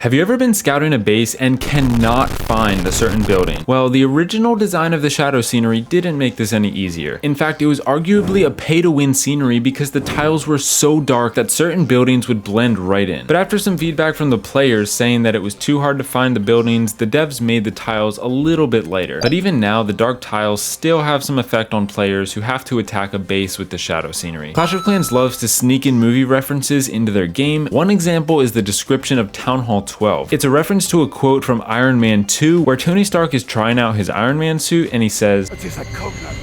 Have you ever been scouting a base and cannot find a certain building? Well, the original design of the shadow scenery didn't make this any easier. In fact, it was arguably a pay-to-win scenery because the tiles were so dark that certain buildings would blend right in. But after some feedback from the players saying that it was too hard to find the buildings, the devs made the tiles a little bit lighter. But even now, the dark tiles still have some effect on players who have to attack a base with the shadow scenery. Clash of Clans loves to sneak in movie references into their game. One example is the description of Town Hall 12. It's a reference to a quote from Iron Man 2 where Tony Stark is trying out his Iron Man suit and he says, "It tastes like coconut.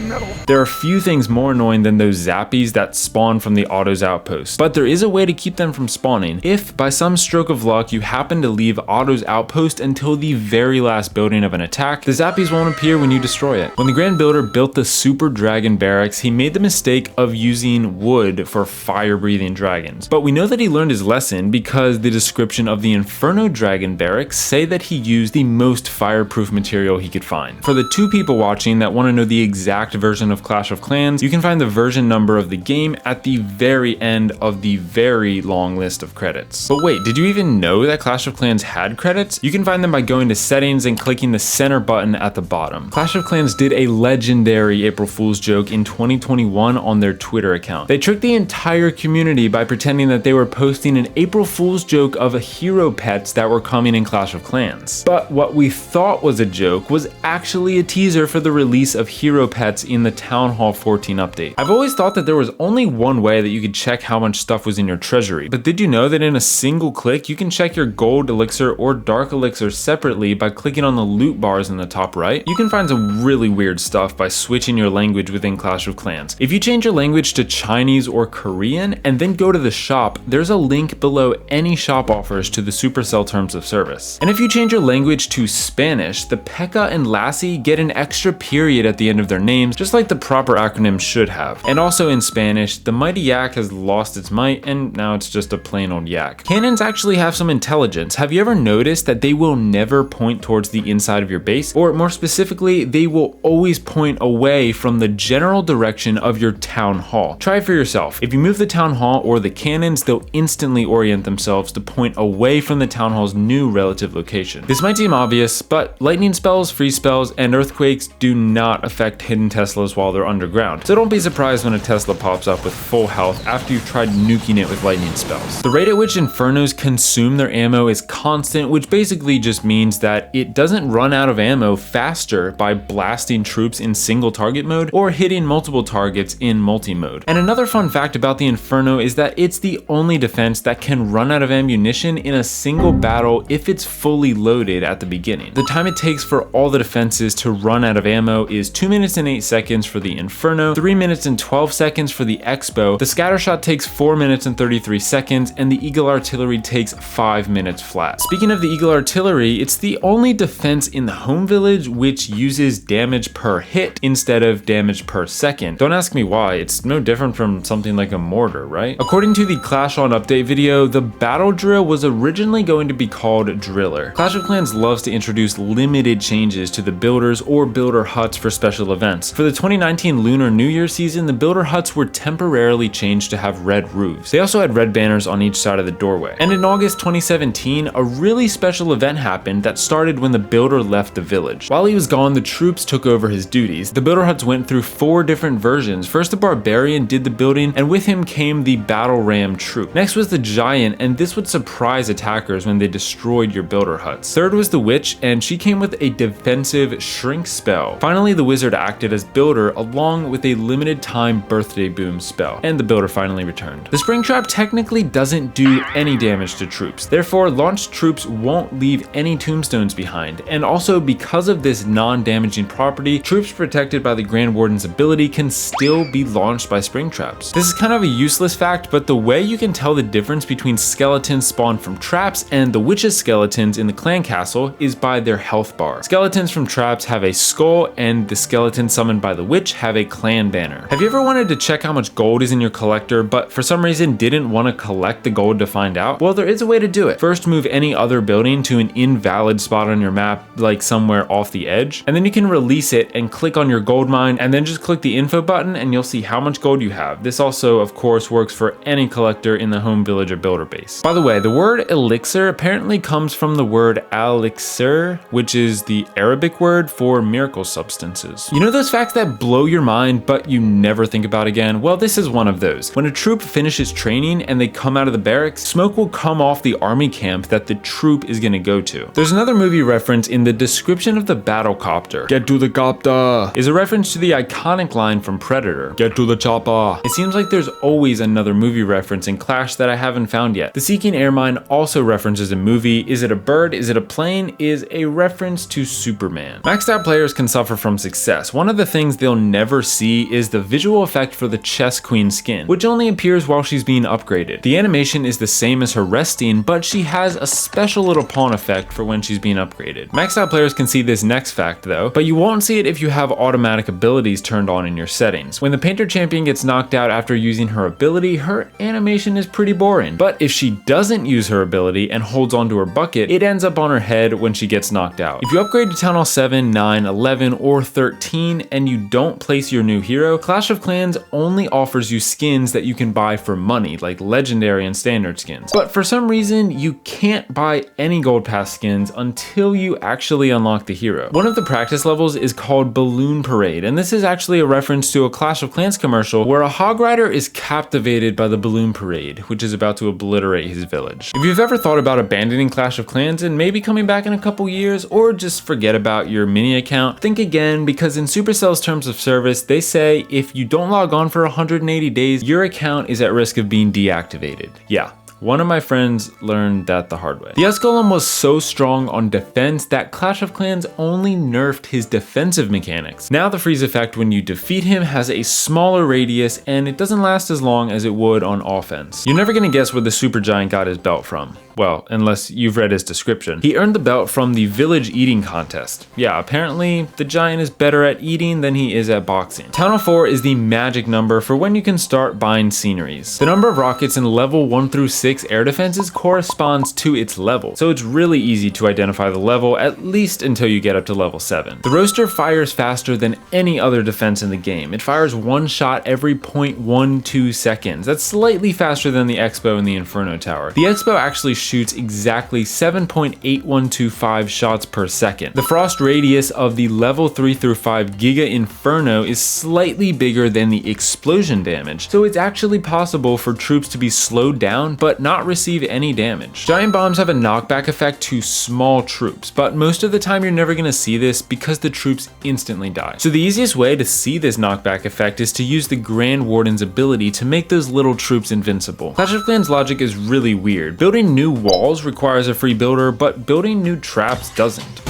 Metal." There are few things more annoying than those zappies that spawn from the Otto's outpost, but there is a way to keep them from spawning. If, by some stroke of luck, you happen to leave Otto's outpost until the very last building of an attack, the zappies won't appear when you destroy it. When the Grand Builder built the Super Dragon Barracks, he made the mistake of using wood for fire-breathing dragons. But we know that he learned his lesson because the description of the Inferno Dragon Barracks say that he used the most fireproof material he could find. For the two people watching that want to know the exact version of Clash of Clans, you can find the version number of the game at the very end of the very long list of credits. But wait, did you even know that Clash of Clans had credits? You can find them by going to settings and clicking the center button at the bottom. Clash of Clans did a legendary April Fool's joke in 2021 on their Twitter account. They tricked the entire community by pretending that they were posting an April Fool's joke of hero pets that were coming in Clash of Clans. But what we thought was a joke was actually a teaser for the release of hero pets in the Town Hall 14 update. I've always thought that there was only one way that you could check how much stuff was in your treasury, but did you know that in a single click you can check your gold elixir or dark elixir separately by clicking on the loot bars in the top right? You can find some really weird stuff by switching your language within Clash of Clans. If you change your language to Chinese or Korean and then go to the shop, there's a link below any shop offers to the Supercell terms of service. And if you change your language to Spanish, the P.E.K.K.A. and Lassie get an extra period at the end of their names, just like the proper acronym should have. And also in Spanish, the mighty yak has lost its might and now it's just a plain old yak. Cannons actually have some intelligence. Have you ever noticed that they will never point towards the inside of your base? Or more specifically, they will always point away from the general direction of your town hall. Try it for yourself. If you move the town hall or the cannons, they'll instantly orient themselves to point away from the town hall's new relative location. This might seem obvious, but lightning spells, freeze spells, and earthquakes do not affect hidden Teslas while they're underground. So don't be surprised when a Tesla pops up with full health after you've tried nuking it with lightning spells. The rate at which Infernos consume their ammo is constant, which basically just means that it doesn't run out of ammo faster by blasting troops in single target mode or hitting multiple targets in multi-mode. And another fun fact about the Inferno is that it's the only defense that can run out of ammunition in a single battle if it's fully loaded at the beginning. The time it takes for all the defenses to run out of ammo is 2 minutes and 8 seconds for the Inferno, 3 minutes and 12 seconds for the Expo, the Scattershot takes 4 minutes and 33 seconds, and the Eagle Artillery takes 5 minutes flat. Speaking of the Eagle Artillery, it's the only defense in the home village which uses damage per hit instead of damage per second. Don't ask me why, it's no different from something like a mortar, right? According to the Clash On update video, the battle drill was originally going to be called Driller. Clash of Clans loves to introduce limited changes to the builders or builder huts for special events. For the 2019 Lunar New Year season, the builder huts were temporarily changed to have red roofs. They also had red banners on each side of the doorway. And in August 2017, a really special event happened that started when the builder left the village. While he was gone, the troops took over his duties. The builder huts went through 4 different versions. First, the barbarian did the building, and with him came the battle ram troop. Next was the giant, and this would surprise attackers when they destroyed your builder huts. Third was the witch, and she came with a defensive shrink spell. Finally, the wizard acted as builder along with a limited time birthday boom spell, and the builder finally returned. The spring trap technically doesn't do any damage to troops, therefore launched troops won't leave any tombstones behind, and also because of this non-damaging property, troops protected by the Grand Warden's ability can still be launched by spring traps. This is kind of a useless fact, but the way you can tell the difference between skeletons spawned from traps and the witch's skeletons in the clan castle is by their health bar. Skeletons from traps have a skull, and the skeleton summoned by the witch which have a clan banner. Have you ever wanted to check how much gold is in your collector, but for some reason didn't want to collect the gold to find out? Well, there is a way to do it. First, move any other building to an invalid spot on your map, like somewhere off the edge, and then you can release it and click on your gold mine, and then just click the info button and you'll see how much gold you have. This also, of course, works for any collector in the home village or builder base. By the way, the word elixir apparently comes from the word elixir, which is the Arabic word for miracle substances. You know those facts that blow your mind but you never think about again? Well, this is one of those. When a troop finishes training and they come out of the barracks, smoke will come off the army camp that the troop is gonna go to. There's another movie reference in the description of the battle copter. "Get to the copter" is a reference to the iconic line from Predator, "Get to the chopper." It seems like there's always another movie reference in Clash that I haven't found yet. The Seeking Air Mine also references a movie. Is it a bird? Is it a plane? Is a reference to Superman. Maxed out players can suffer from success. One of the things they'll never see is the visual effect for the Chess Queen skin, which only appears while she's being upgraded. The animation is the same as her resting, but she has a special little pawn effect for when she's being upgraded. Maxed out players can see this next fact though, but you won't see it if you have automatic abilities turned on in your settings. When the Painter Champion gets knocked out after using her ability, her animation is pretty boring. But if she doesn't use her ability and holds onto her bucket, it ends up on her head when she gets knocked out. If you upgrade to Town Hall 7, 9, 11, or 13 and you don't place your new hero, Clash of Clans only offers you skins that you can buy for money, like legendary and standard skins. But for some reason, you can't buy any gold pass skins until you actually unlock the hero. One of the practice levels is called Balloon Parade, and this is actually a reference to a Clash of Clans commercial where a hog rider is captivated by the balloon parade, which is about to obliterate his village. If you've ever thought about abandoning Clash of Clans and maybe coming back in a couple years, or just forget about your mini account, think again, because in Supercell's terms of service, they say if you don't log on for 180 days, your account is at risk of being deactivated. Yeah. One of my friends learned that the hard way. The Ice Golem was so strong on defense that Clash of Clans only nerfed his defensive mechanics. Now the freeze effect when you defeat him has a smaller radius and it doesn't last as long as it would on offense. You're never gonna guess where the Super Giant got his belt from. Well, unless you've read his description. He earned the belt from the village eating contest. Yeah, apparently the giant is better at eating than he is at boxing. Town Hall 4 is the magic number for when you can start buying sceneries. The number of rockets in level 1 through 6 air defenses corresponds to its level, so it's really easy to identify the level, at least until you get up to level 7. The Roaster fires faster than any other defense in the game. It fires one shot every 0.12 seconds. That's slightly faster than the Expo and the Inferno Tower. The Expo actually shoots exactly 7.8125 shots per second. The frost radius of the level 3 through 5 Giga Inferno is slightly bigger than the explosion damage, so it's actually possible for troops to be slowed down but not receive any damage. Giant bombs have a knockback effect to small troops, but most of the time you're never gonna see this because the troops instantly die. So the easiest way to see this knockback effect is to use the Grand Warden's ability to make those little troops invincible. Clash of Clans logic is really weird. Building new walls requires a free builder, but building new traps doesn't.